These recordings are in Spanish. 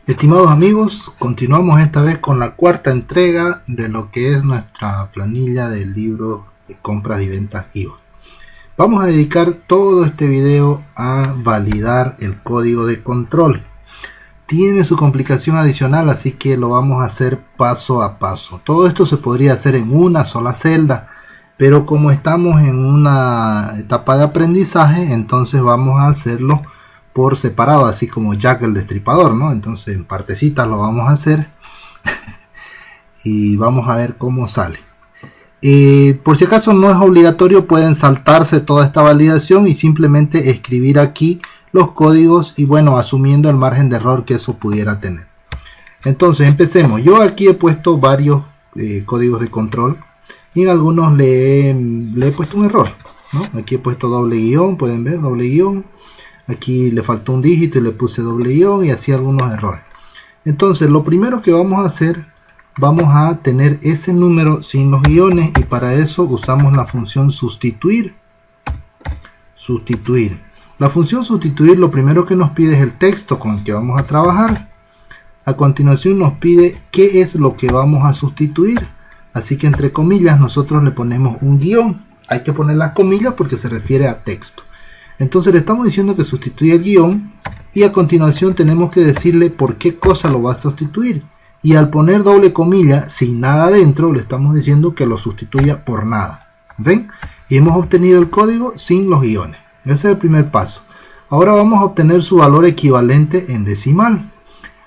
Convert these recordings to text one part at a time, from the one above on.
Estimados amigos, continuamos esta vez con la cuarta entrega de lo que es nuestra planilla del libro de compras y ventas IVA. Vamos a dedicar todo este video a validar el código de control. Tiene su complicación adicional, así que lo vamos a hacer paso a paso. Todo esto se podría hacer en una sola celda, pero como estamos en una etapa de aprendizaje, entonces vamos a hacerlo por separado, así como Jack el Destripador, ¿no? Entonces en partecitas lo vamos a hacer y vamos a ver cómo sale. Por si acaso no es obligatorio, pueden saltarse toda esta validación y simplemente escribir aquí los códigos y bueno, asumiendo el margen de error que eso pudiera tener. Entonces empecemos. Yo aquí he puesto varios códigos de control y en algunos le he puesto un error, ¿no? Aquí he puesto doble guión, pueden ver, doble guión. Aquí le faltó un dígito y le puse doble guión y así algunos errores. Entonces lo primero que vamos a hacer, vamos a tener ese número sin los guiones y para eso usamos la función sustituir. La función sustituir lo primero que nos pide es el texto con el que vamos a trabajar. A continuación nos pide qué es lo que vamos a sustituir. Así que entre comillas nosotros le ponemos un guión. Hay que poner las comillas porque se refiere a texto. Entonces le estamos diciendo que sustituya el guión y a continuación tenemos que decirle por qué cosa lo va a sustituir. Y al poner doble comilla sin nada dentro le estamos diciendo que lo sustituya por nada. ¿Ven? Y hemos obtenido el código sin los guiones. Ese es el primer paso. Ahora vamos a obtener su valor equivalente en decimal.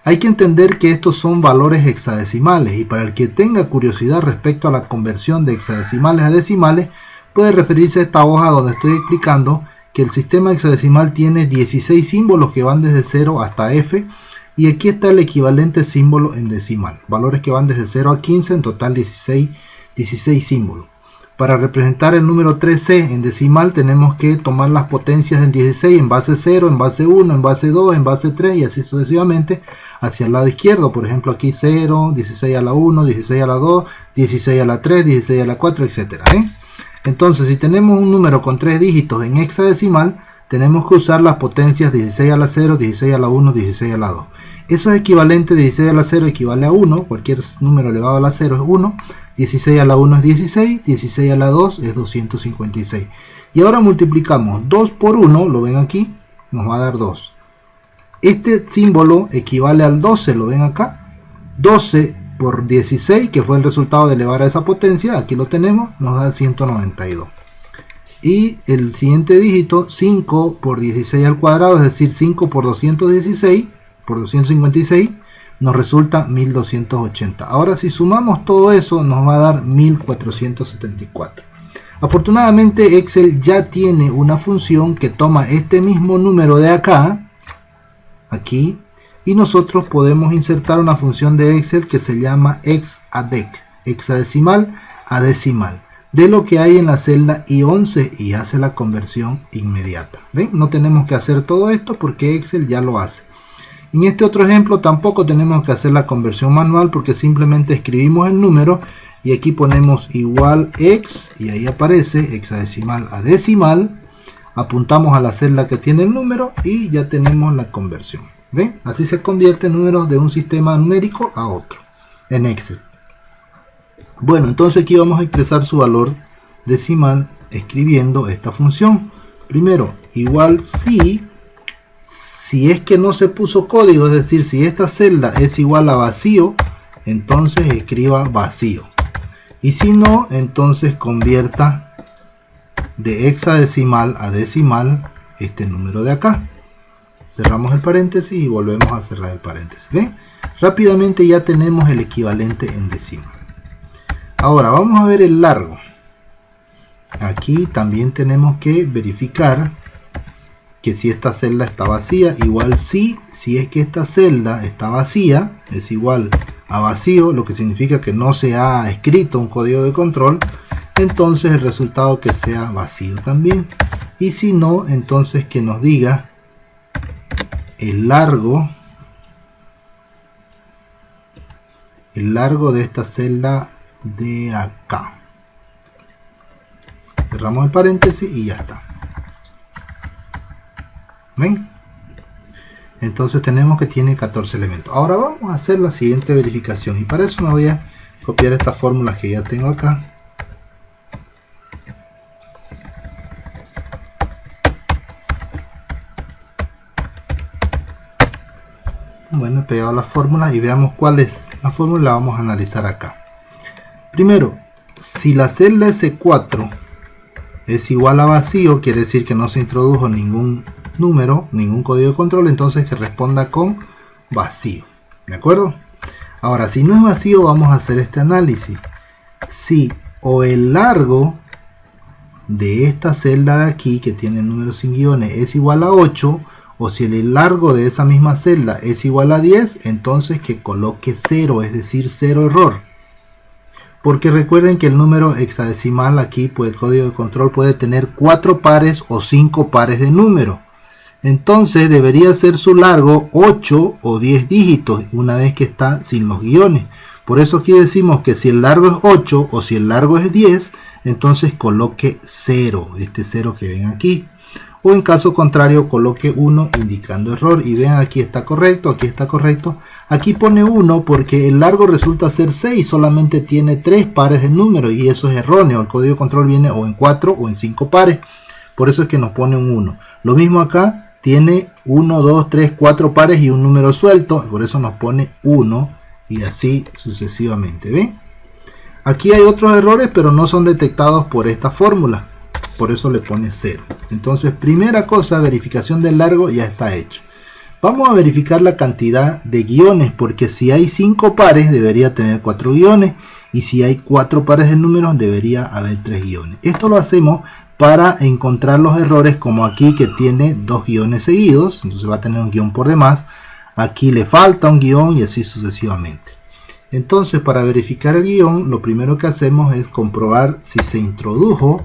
Hay que entender que estos son valores hexadecimales y para el que tenga curiosidad respecto a la conversión de hexadecimales a decimales puede referirse a esta hoja donde estoy explicando que el sistema hexadecimal tiene 16 símbolos que van desde 0 hasta F y aquí está el equivalente símbolo en decimal, valores que van desde 0 a 15, en total 16 símbolos. Para representar el número 13 en decimal tenemos que tomar las potencias en 16 en base 0, en base 1, en base 2, en base 3 y así sucesivamente hacia el lado izquierdo. Por ejemplo aquí 0, 16 a la 1, 16 a la 2, 16 a la 3, 16 a la 4, etc. Entonces, si tenemos un número con 3 dígitos en hexadecimal, tenemos que usar las potencias 16 a la 0, 16 a la 1, 16 a la 2. Eso es equivalente, 16 a la 0 equivale a 1, cualquier número elevado a la 0 es 1, 16 a la 1 es 16, 16 a la 2 es 256. Y ahora multiplicamos 2 por 1, lo ven aquí, nos va a dar 2. Este símbolo equivale al 12, lo ven acá, 12 por 16, que fue el resultado de elevar a esa potencia, aquí lo tenemos, nos da 192. Y el siguiente dígito, 5 por 16 al cuadrado, es decir, 5 por 216, por 256, nos resulta 1280. Ahora si sumamos todo eso, nos va a dar 1474. Afortunadamente Excel ya tiene una función que toma este mismo número de acá, aquí, y nosotros podemos insertar una función de Excel que se llama hexadec, hexadecimal a decimal, de lo que hay en la celda I11 y hace la conversión inmediata. ¿Ven? No tenemos que hacer todo esto porque Excel ya lo hace. En este otro ejemplo tampoco tenemos que hacer la conversión manual porque simplemente escribimos el número y aquí ponemos igual x y ahí aparece hexadecimal a decimal, apuntamos a la celda que tiene el número y ya tenemos la conversión. ¿Ven? Así se convierte números de un sistema numérico a otro en Excel. Bueno, entonces aquí vamos a expresar su valor decimal escribiendo esta función. Primero, igual si es que no se puso código, es decir, si esta celda es igual a vacío, entonces escriba vacío. Y si no, entonces convierta de hexadecimal a decimal este número de acá. Cerramos el paréntesis y volvemos a cerrar el paréntesis. ¿Ven? Rápidamente ya tenemos el equivalente en decimal. Ahora vamos a ver el largo. Aquí también tenemos que verificar que si esta celda está vacía, igual si es que esta celda está vacía, es igual a vacío, lo que significa que no se ha escrito un código de control, entonces el resultado que sea vacío también. Y si no, entonces que nos diga el largo de esta celda de acá. Cerramos el paréntesis y ya está. ¿Ven? Entonces tenemos que tiene 14 elementos. Ahora vamos a hacer la siguiente verificación y para eso me voy a copiar estas fórmulas que ya tengo acá. Bueno, he pegado las fórmulas y veamos cuál es la fórmula. La vamos a analizar acá. Primero, si la celda S4 es igual a vacío, quiere decir que no se introdujo ningún número, ningún código de control, entonces que responda con vacío. ¿De acuerdo? Ahora, si no es vacío, vamos a hacer este análisis. Si o el largo de esta celda de aquí, que tiene números sin guiones, es igual a 8, o si el largo de esa misma celda es igual a 10, entonces que coloque 0, es decir, 0 error. Porque recuerden que el número hexadecimal aquí, pues el código de control puede tener 4 pares o 5 pares de número. Entonces debería ser su largo 8 o 10 dígitos una vez que está sin los guiones. Por eso aquí decimos que si el largo es 8 o si el largo es 10, entonces coloque 0, este 0 que ven aquí. O en caso contrario coloque 1 indicando error. Y vean, aquí está correcto, aquí está correcto. Aquí pone 1 porque el largo resulta ser 6, solamente tiene 3 pares de números y eso es erróneo. El código de control viene o en 4 o en 5 pares. Por eso es que nos pone un 1. Lo mismo acá, tiene 1, 2, 3, 4 pares y un número suelto. Por eso nos pone 1 y así sucesivamente. ¿Ven? Aquí hay otros errores pero no son detectados por esta fórmula. Por eso le pone 0. Entonces, primera cosa, verificación del largo ya está hecho. Vamos a verificar la cantidad de guiones, porque si hay 5 pares debería tener 4 guiones y si hay 4 pares de números debería haber 3 guiones. Esto lo hacemos para encontrar los errores, como aquí que tiene 2 guiones seguidos, entonces va a tener un guión por demás. Aquí le falta un guión y así sucesivamente. Entonces, para verificar el guión, lo primero que hacemos es comprobar si se introdujo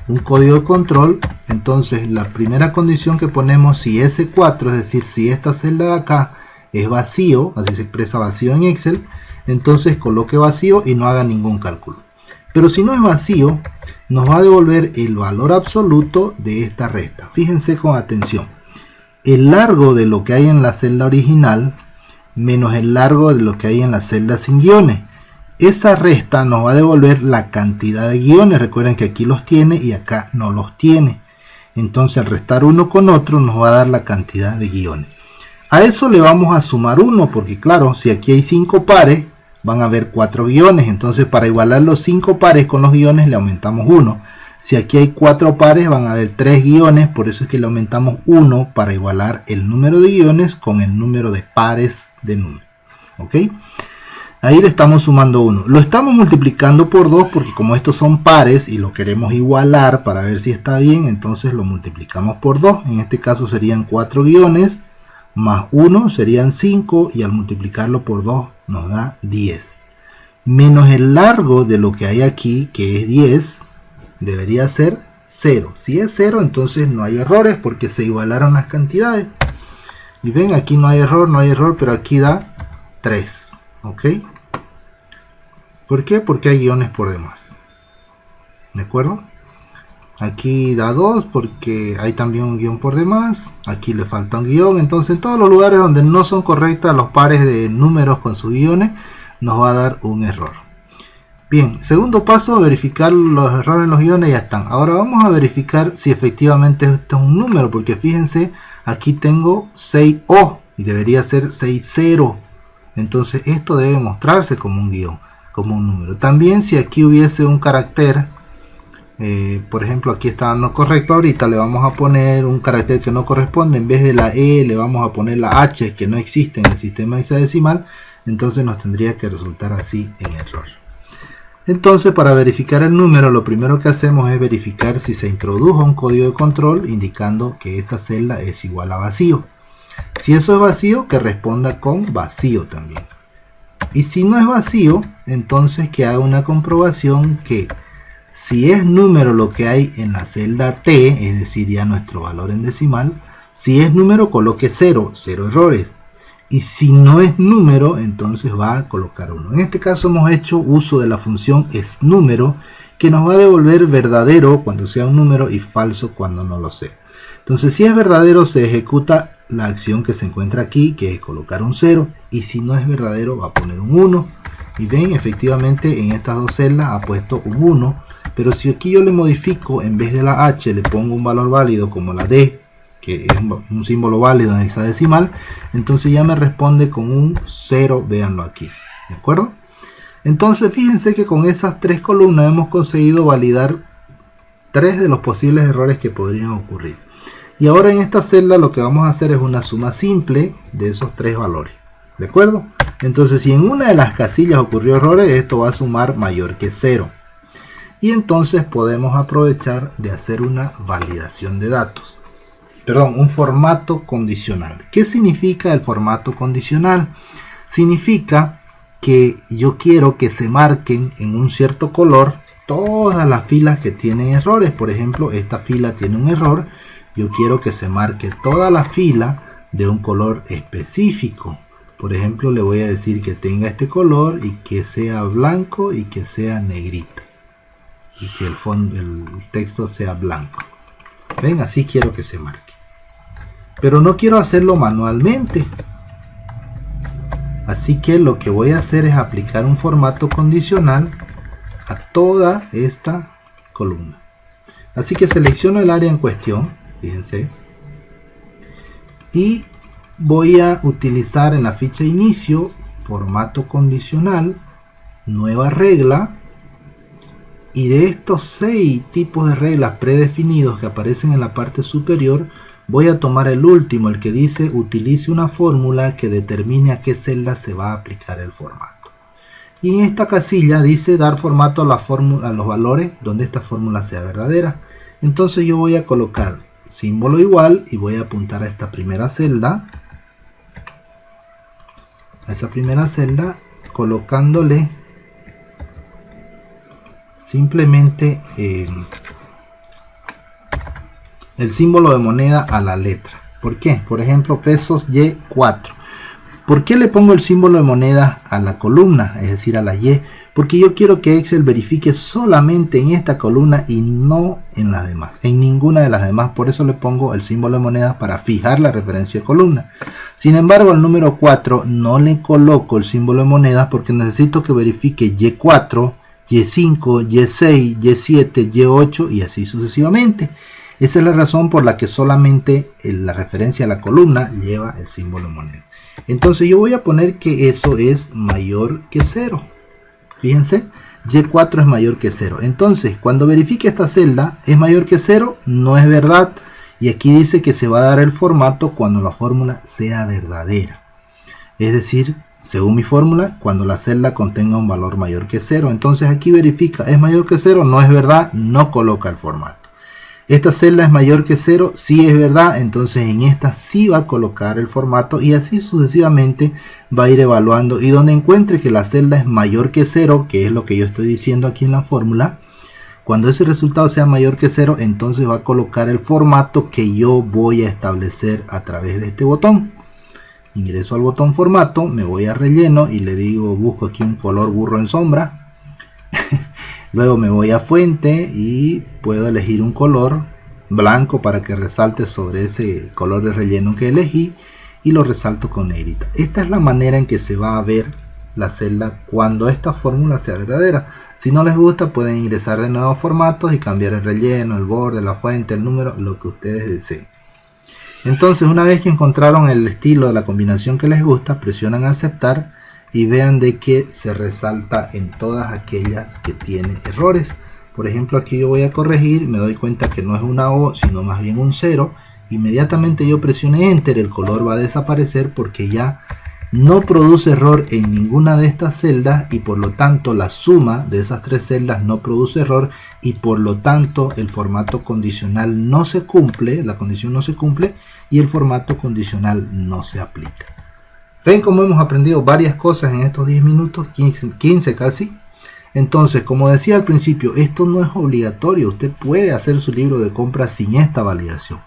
un código de control. Entonces la primera condición que ponemos, si S4, es decir, si esta celda de acá es vacío, así se expresa vacío en Excel, entonces coloque vacío y no haga ningún cálculo. Pero si no es vacío, nos va a devolver el valor absoluto de esta resta. Fíjense con atención, el largo de lo que hay en la celda original menos el largo de lo que hay en la celda sin guiones. Esa resta nos va a devolver la cantidad de guiones. Recuerden que aquí los tiene y acá no los tiene. Entonces al restar uno con otro nos va a dar la cantidad de guiones. A eso le vamos a sumar 1 porque claro, si aquí hay 5 pares van a haber 4 guiones. Entonces para igualar los 5 pares con los guiones le aumentamos 1. Si aquí hay 4 pares van a haber 3 guiones. Por eso es que le aumentamos 1 para igualar el número de guiones con el número de pares de números. ¿Ok? Ahí le estamos sumando 1. Lo estamos multiplicando por 2 porque como estos son pares y lo queremos igualar para ver si está bien, entonces lo multiplicamos por 2. En este caso serían 4 guiones más 1 serían 5 y al multiplicarlo por 2 nos da 10. Menos el largo de lo que hay aquí, que es 10, debería ser 0. Si es 0, entonces no hay errores porque se igualaron las cantidades. Y ven, aquí no hay error, pero aquí da 3. ¿Ok? ¿Por qué? Porque hay guiones por demás. ¿De acuerdo? Aquí da 2 porque hay también un guión por demás. Aquí le falta un guión. Entonces en todos los lugares donde no son correctas los pares de números con sus guiones nos va a dar un error. Bien, segundo paso, verificar los errores en los guiones. Ya están. Ahora vamos a verificar si efectivamente esto es un número. Porque fíjense, aquí tengo 6O y debería ser 60. Entonces esto debe mostrarse como un guión, como un número. También si aquí hubiese un carácter, por ejemplo aquí está dando correcto, ahorita le vamos a poner un carácter que no corresponde, en vez de la E le vamos a poner la H que no existe en el sistema hexadecimal, entonces nos tendría que resultar así en error. Entonces para verificar el número lo primero que hacemos es verificar si se introdujo un código de control indicando que esta celda es igual a vacío. Si eso es vacío, que responda con vacío también. Y si no es vacío, entonces que haga una comprobación que si es número lo que hay en la celda T, es decir, ya nuestro valor en decimal, si es número coloque 0, 0 errores. Y si no es número, entonces va a colocar 1. En este caso hemos hecho uso de la función esNúmero, que nos va a devolver verdadero cuando sea un número y falso cuando no lo sea. Entonces si es verdadero se ejecuta la acción que se encuentra aquí, que es colocar un 0, y si no es verdadero va a poner un 1. Y ven, efectivamente en estas dos celdas ha puesto un 1, pero si aquí yo le modifico, en vez de la H le pongo un valor válido como la D, que es un símbolo válido en hexadecimal, entonces ya me responde con un 0, véanlo aquí, ¿de acuerdo? Entonces fíjense que con esas tres columnas hemos conseguido validar 3 de los posibles errores que podrían ocurrir. Y ahora en esta celda lo que vamos a hacer es una suma simple de esos 3 valores, ¿de acuerdo? Entonces si en una de las casillas ocurrió errores, esto va a sumar mayor que 0. Y entonces podemos aprovechar de hacer una validación de datos. Perdón, un formato condicional. ¿Qué significa el formato condicional? Significa que yo quiero que se marquen en un cierto color todas las filas que tienen errores. Por ejemplo, esta fila tiene un error. Yo quiero que se marque toda la fila de un color específico. Por ejemplo, le voy a decir que tenga este color y que sea blanco y que sea negrito. Y que el texto sea blanco. Ven, así quiero que se marque. Pero no quiero hacerlo manualmente. Así que lo que voy a hacer es aplicar un formato condicional a toda esta columna. Así que selecciono el área en cuestión, fíjense, y voy a utilizar en la ficha inicio formato condicional, nueva regla, y de estos 6 tipos de reglas predefinidos que aparecen en la parte superior, voy a tomar el último, el que dice utilice una fórmula que determine a qué celda se va a aplicar el formato. Y en esta casilla dice dar formato a los valores donde esta fórmula sea verdadera. Entonces yo voy a colocar símbolo igual y voy a apuntar a esta primera celda. A esa primera celda colocándole simplemente el símbolo de moneda a la letra. ¿Por qué? Por ejemplo, pesos Y4. ¿Por qué le pongo el símbolo de moneda a la columna, es decir, a la Y? Porque yo quiero que Excel verifique solamente en esta columna y no en las demás, en ninguna de las demás. Por eso le pongo el símbolo de moneda para fijar la referencia de columna. Sin embargo, al número 4 no le coloco el símbolo de moneda porque necesito que verifique Y4, Y5, Y6, Y7, Y8 y así sucesivamente. Esa es la razón por la que solamente la referencia a la columna lleva el símbolo de moneda. Entonces yo voy a poner que eso es mayor que 0. Fíjense, Y4 es mayor que 0. Entonces, cuando verifique esta celda es mayor que 0, no es verdad. Y aquí dice que se va a dar el formato cuando la fórmula sea verdadera. Es decir, según mi fórmula, cuando la celda contenga un valor mayor que 0. Entonces aquí verifica, es mayor que 0, no es verdad, no coloca el formato. Esta celda es mayor que 0, sí es verdad, entonces en esta sí va a colocar el formato y así sucesivamente va a ir evaluando. Y donde encuentre que la celda es mayor que 0, que es lo que yo estoy diciendo aquí en la fórmula, cuando ese resultado sea mayor que 0, entonces va a colocar el formato que yo voy a establecer a través de este botón. Ingreso al botón formato, me voy a relleno y le digo, busco aquí un color burro en sombra. Luego me voy a fuente y puedo elegir un color blanco para que resalte sobre ese color de relleno que elegí y lo resalto con negrita. Esta es la manera en que se va a ver la celda cuando esta fórmula sea verdadera. Si no les gusta pueden ingresar de nuevo a formatos y cambiar el relleno, el borde, la fuente, el número, lo que ustedes deseen. Entonces una vez que encontraron el estilo de la combinación que les gusta, presionan aceptar. Y vean de que se resalta en todas aquellas que tiene errores. Por ejemplo, aquí yo voy a corregir, me doy cuenta que no es una O, sino más bien un 0. Inmediatamente yo presione Enter, el color va a desaparecer porque ya no produce error en ninguna de estas celdas y por lo tanto la suma de esas 3 celdas no produce error y por lo tanto el formato condicional no se cumple, la condición no se cumple y el formato condicional no se aplica. Ven cómo hemos aprendido varias cosas en estos 10 minutos, 15 casi. Entonces, como decía al principio, esto no es obligatorio. Usted puede hacer su libro de compras sin esta validación.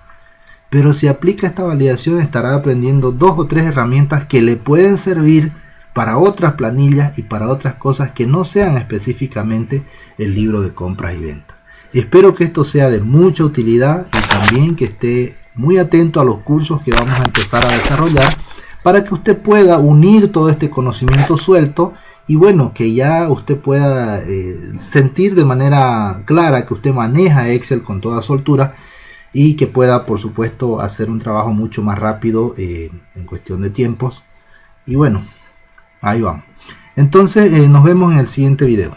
Pero si aplica esta validación estará aprendiendo 2 o 3 herramientas que le pueden servir para otras planillas y para otras cosas que no sean específicamente el libro de compras y ventas. Espero que esto sea de mucha utilidad y también que esté muy atento a los cursos que vamos a empezar a desarrollar para que usted pueda unir todo este conocimiento suelto y bueno, que ya usted pueda sentir de manera clara que usted maneja Excel con toda soltura y que pueda, por supuesto, hacer un trabajo mucho más rápido en cuestión de tiempos. Y bueno, ahí vamos. Entonces nos vemos en el siguiente video.